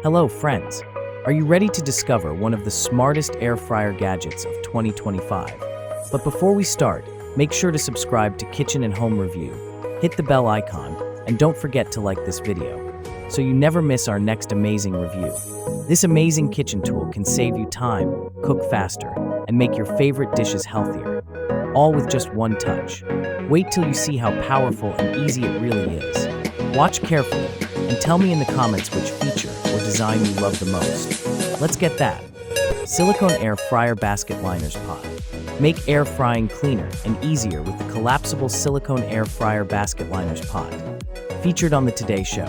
Hello friends, are you ready to discover one of the smartest air fryer gadgets of 2025? But before we start, make sure to subscribe to Kitchen and Home Review, hit the bell icon, and don't forget to like this video, so you never miss our next amazing review. This amazing kitchen tool can save you time, cook faster, and make your favorite dishes healthier, all with just one touch. Wait till you see how powerful and easy it really is. Watch carefully, and tell me in the comments which feature or design you love the most. Let's get that. Silicone Air Fryer Basket Liners Pot. Make air frying cleaner and easier with the collapsible silicone air fryer basket liners pot. Featured on the Today Show.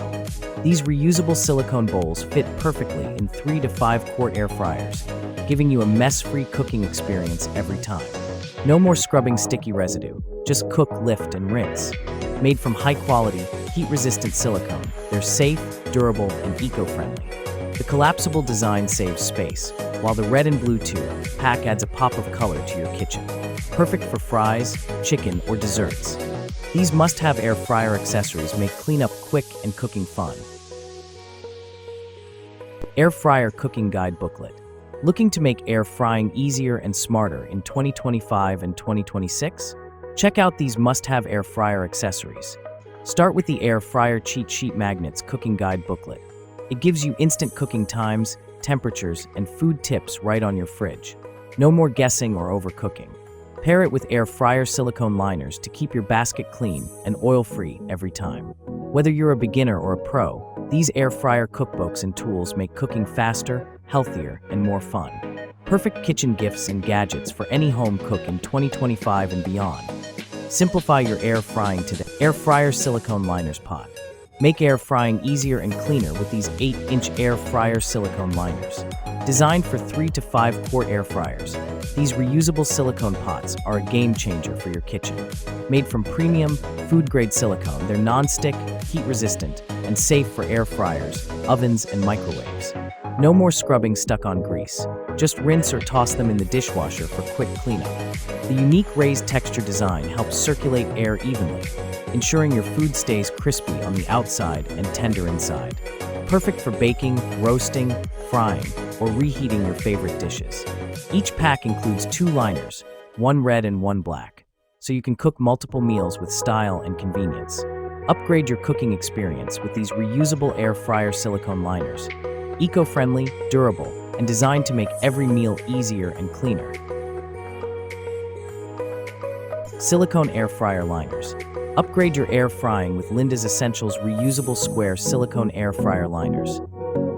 These reusable silicone bowls fit perfectly in 3 to 5 quart air fryers, giving you a mess-free cooking experience every time. No more scrubbing sticky residue, just cook, lift, and rinse. Made from high-quality, heat-resistant silicone, they're safe, durable, and eco-friendly. The collapsible design saves space, while the red and blue pack adds a pop of color to your kitchen. Perfect for fries, chicken, or desserts. These must-have air fryer accessories make cleanup quick and cooking fun. Air Fryer Cooking Guide Booklet. Looking to make air frying easier and smarter in 2025 and 2026? Check out these must-have air fryer accessories. Start with the Air Fryer Cheat Sheet Magnets Cooking Guide Booklet. It gives you instant cooking times, temperatures, and food tips right on your fridge. No more guessing or overcooking. Pair it with air fryer silicone liners to keep your basket clean and oil-free every time. Whether you're a beginner or a pro, these air fryer cookbooks and tools make cooking faster, healthier, and more fun. Perfect kitchen gifts and gadgets for any home cook in 2025 and beyond. Simplify your air frying today. Air Fryer Silicone Liners Pot. Make air frying easier and cleaner with these 8-inch air fryer silicone liners. Designed for 3 to 5 quart air fryers, these reusable silicone pots are a game changer for your kitchen. Made from premium, food-grade silicone, they're non-stick, heat-resistant, and safe for air fryers, ovens, and microwaves. No more scrubbing stuck on grease. Just rinse or toss them in the dishwasher for quick cleanup. The unique raised texture design helps circulate air evenly, ensuring your food stays crispy on the outside and tender inside. Perfect for baking, roasting, frying, or reheating your favorite dishes. Each pack includes 2 liners, one red and one black, so you can cook multiple meals with style and convenience. Upgrade your cooking experience with these reusable air fryer silicone liners. Eco-friendly, durable, and designed to make every meal easier and cleaner. Silicone Air Fryer Liners. Upgrade your air frying with Linda's Essentials reusable square silicone air fryer liners.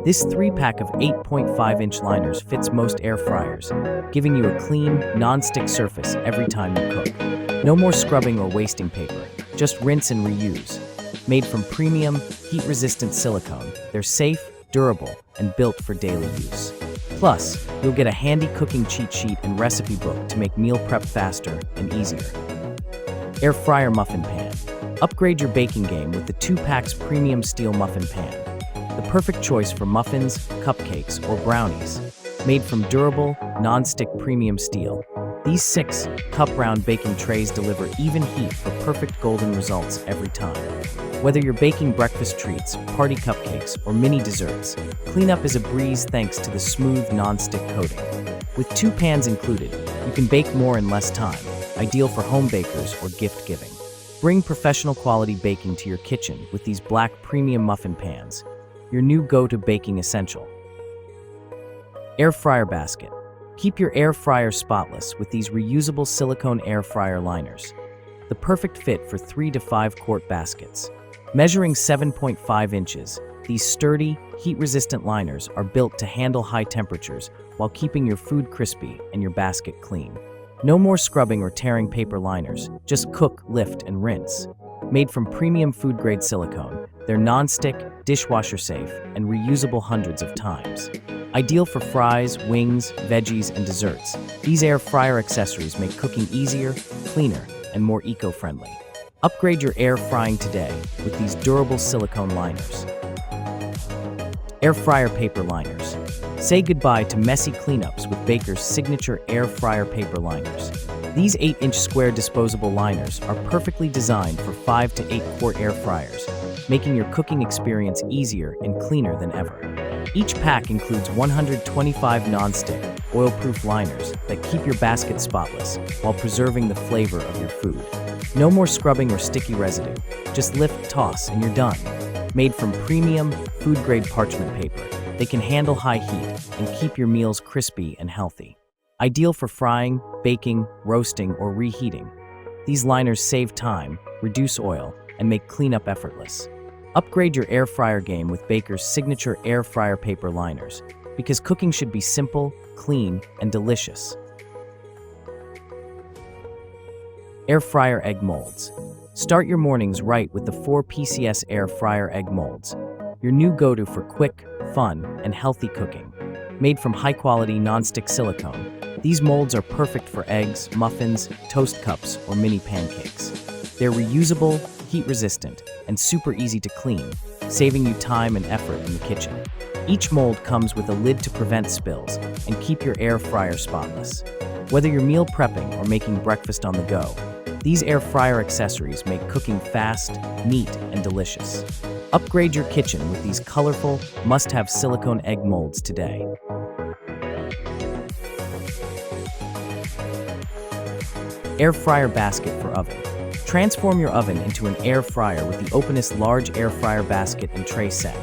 This 3-pack of 8.5-inch liners fits most air fryers, giving you a clean, non-stick surface every time you cook. No more scrubbing or wasting paper, just rinse and reuse. Made from premium, heat-resistant silicone, they're safe, durable, and built for daily use. Plus, you'll get a handy cooking cheat sheet and recipe book to make meal prep faster and easier. Air Fryer Muffin Pan. Upgrade your baking game with the 2-packs premium steel muffin pan. The perfect choice for muffins, cupcakes, or brownies. Made from durable, non-stick premium steel, these 6 cup-round baking trays deliver even heat for perfect golden results every time. Whether you're baking breakfast treats, party cupcakes, or mini desserts, cleanup is a breeze thanks to the smooth, non-stick coating. With 2 pans included, you can bake more in less time, ideal for home bakers or gift giving. Bring professional quality baking to your kitchen with these black premium muffin pans, your new go-to baking essential. Air Fryer Basket. Keep your air fryer spotless with these reusable silicone air fryer liners. The perfect fit for 3 to 5 quart baskets. Measuring 7.5 inches, these sturdy, heat-resistant liners are built to handle high temperatures while keeping your food crispy and your basket clean. No more scrubbing or tearing paper liners, just cook, lift, and rinse. Made from premium food-grade silicone, they're non-stick, dishwasher-safe, and reusable hundreds of times. Ideal for fries, wings, veggies, and desserts, these air fryer accessories make cooking easier, cleaner, and more eco-friendly. Upgrade your air frying today with these durable silicone liners. Air Fryer Paper Liners. Say goodbye to messy cleanups with Baker's signature air fryer paper liners. These 8-inch square disposable liners are perfectly designed for 5 to 8 quart air fryers, making your cooking experience easier and cleaner than ever. Each pack includes 125 non-stick, oil-proof liners that keep your basket spotless while preserving the flavor of your food. No more scrubbing or sticky residue. Just lift, toss, and you're done. Made from premium, food-grade parchment paper, they can handle high heat and keep your meals crispy and healthy. Ideal for frying, baking, roasting, or reheating. These liners save time, reduce oil, and make cleanup effortless. Upgrade your air fryer game with Baker's signature air fryer paper liners, because cooking should be simple, clean, and delicious. Air fryer egg molds. Start your mornings right with the 4 PCS air fryer egg molds, your new go-to for quick, fun, and healthy cooking. Made from high-quality non-stick silicone, these molds are perfect for eggs, muffins, toast cups, or mini pancakes. They're reusable, heat-resistant, and super easy to clean, saving you time and effort in the kitchen. Each mold comes with a lid to prevent spills and keep your air fryer spotless. Whether you're meal prepping or making breakfast on the go, these air fryer accessories make cooking fast, neat, and delicious. Upgrade your kitchen with these colorful, must-have silicone egg molds today. Air fryer basket for oven. Transform your oven into an air fryer with the Openness large air fryer basket and tray set.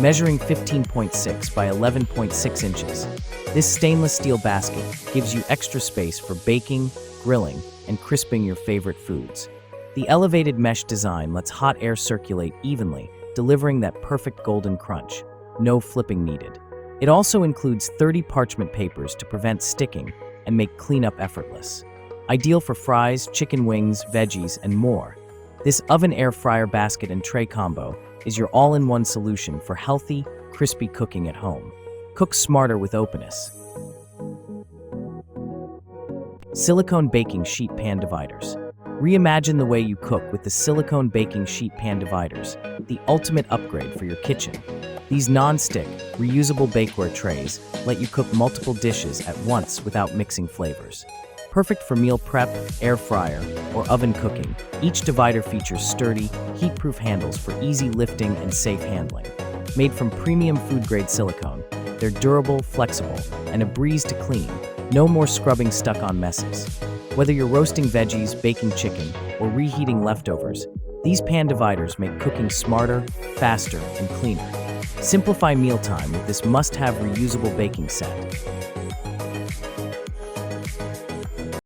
Measuring 15.6 by 11.6 inches, this stainless steel basket gives you extra space for baking, grilling, and crisping your favorite foods. The elevated mesh design lets hot air circulate evenly, delivering that perfect golden crunch. No flipping needed. It also includes 30 parchment papers to prevent sticking and make cleanup effortless. Ideal for fries, chicken wings, veggies, and more. This oven air fryer basket and tray combo is your all-in-one solution for healthy, crispy cooking at home. Cook smarter with Openness. Silicone baking sheet pan dividers. Reimagine the way you cook with the silicone baking sheet pan dividers, the ultimate upgrade for your kitchen. These non-stick, reusable bakeware trays let you cook multiple dishes at once without mixing flavors. Perfect for meal prep, air fryer, or oven cooking, each divider features sturdy, heat-proof handles for easy lifting and safe handling. Made from premium food-grade silicone, they're durable, flexible, and a breeze to clean. No more scrubbing stuck-on messes. Whether you're roasting veggies, baking chicken, or reheating leftovers, these pan dividers make cooking smarter, faster, and cleaner. Simplify mealtime with this must-have reusable baking set.